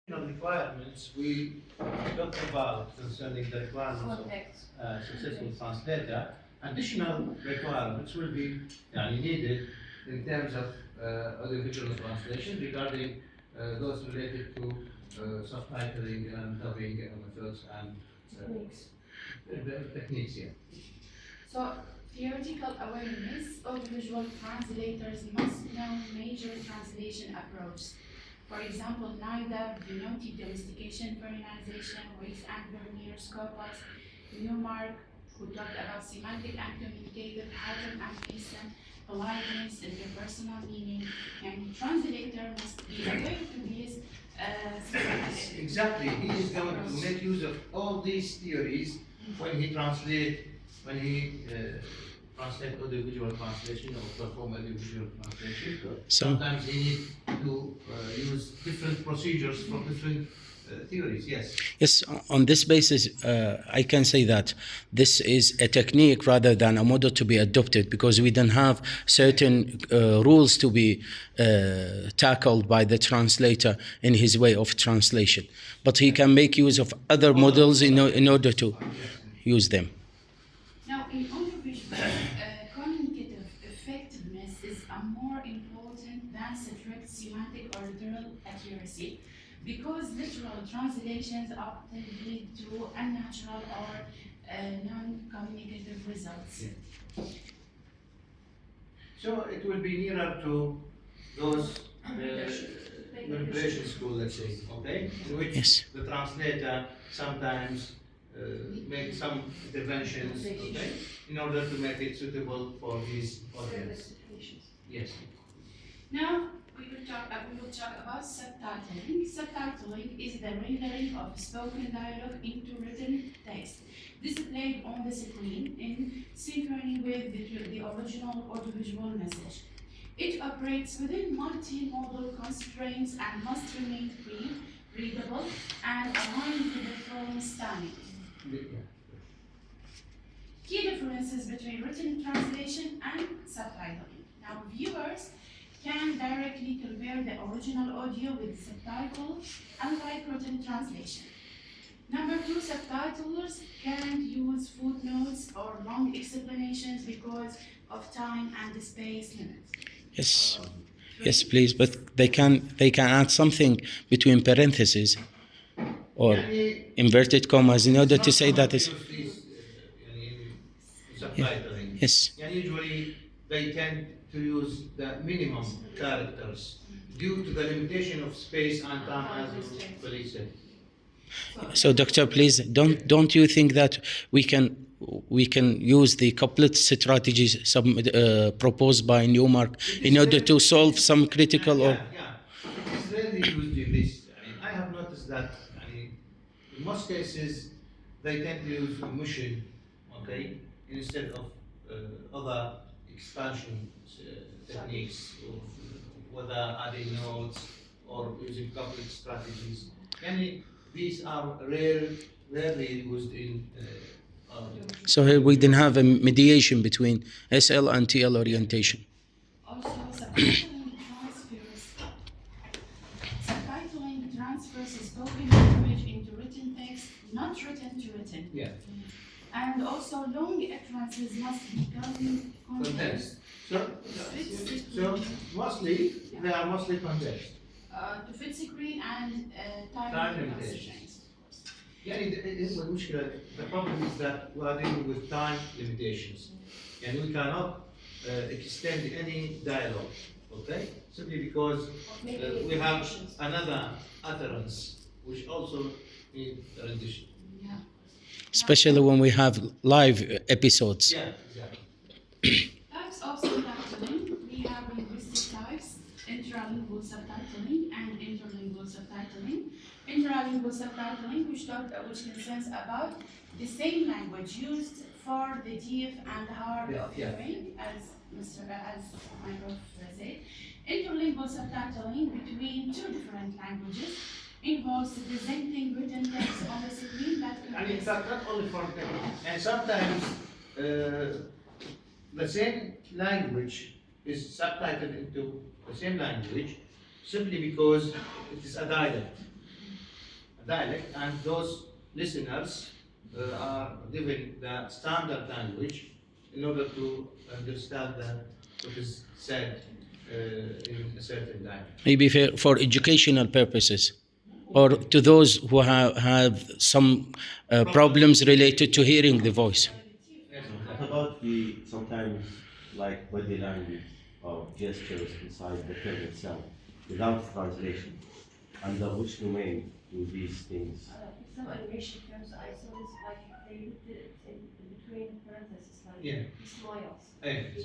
Requirements we talked about concerning the requirements of successful translator. Additional requirements will be needed in terms of audiovisual translation regarding those related to subtitling and dubbing methods and techniques. Yeah. So, theoretical awareness, audiovisual translators must know major translation approaches. For example, NIDA, denoted domestication, vernalization, race and vernier scopus, Newmark, who talked about semantic and communicative pattern and system, politeness, interpersonal meaning, and translator must be aware to these Exactly, he is going to make use of all these theories when he translate audiovisual translation or perform audiovisual translation. Sometimes he needs to use different procedures from different theories. Yes, on this basis, I can say that this is a technique rather than a model to be adopted, because we don't have certain rules to be tackled by the translator in his way of translation. But he can make use of other models in order to use them. Now, in audiovisual, communicative effectiveness is more important than strict semantic or literal accuracy, because literal translations often lead to unnatural or non-communicative results. Yeah. So it will be nearer to those manipulation school, let's say, okay, in which the translator sometimes make some interventions, okay, in order to make it suitable for his audience. Yes. Now we will talk about subtitling. Subtitling is the rendering of spoken dialogue into written text displayed on the screen in synchrony with the original audiovisual message. It operates within multimodal constraints and must remain clean, readable, and aligned with the film's timing. Key differences between written translation and subtitling. Now, viewers can directly compare the original audio with the subtitle, unlike written translation. Number two, subtitlers can't use footnotes or long explanations because of time and space limits. Yes, please, but they can add something between parentheses or inverted commas in order to say that is. Subtitling. Yes. Usually they tend to use the minimum characters due to the limitation of space and time, as you already said. So, Doctor, please don't you think that we can use the couplet strategies proposed by Newmark in order to solve some critical or? Yeah. It is rarely used in this. I have noticed that in most cases they tend to use emotion, okay, instead of other expansion techniques, or whether adding notes or using couplet strategies. These are rarely used in. So here we didn't have a mediation between SL and TL orientation. Also, subtitling transfers spoken language into written text, not written to written. Yeah. And also, long utterances must become context. So mostly, they are mostly context. To fit screen and time limitations. The problem is that we are dealing with time limitations, and we cannot extend any dialogue, okay? Simply because we have another utterance which also needs rendition. Yeah. Especially when we have live episodes. Yeah, exactly. Types of subtitling. We have linguistic types: intralingual subtitling and interlingual subtitling. Intralingual subtitling, which concerns about the same language used for the deaf and hard of hearing, as my prof said. Interlingual subtitling between two different languages involves presenting written text on the screen that and in fact, not only for them, and sometimes the same language is subtitled into the same language simply because it is a dialect. dialect, and those listeners are given the standard language in order to understand what is said in a certain dialect. Maybe for educational purposes, or to those who have some problems related to hearing the voice. What about the sometimes like body language or gestures inside the film itself without translation? Under which domain do these things? Some animation films I saw this like they did it in between parentheses, like Yeah. he smiles.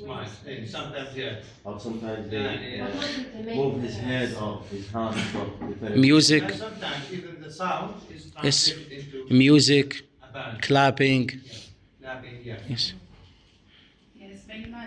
Smiles. Sometimes, yeah. Or sometimes they Yeah. What was it, the main move his focus? head or his hand from different Music, And sometimes even the sound is yes, translated into music, a band. clapping, Clapping, yeah. yes. Yes, very much.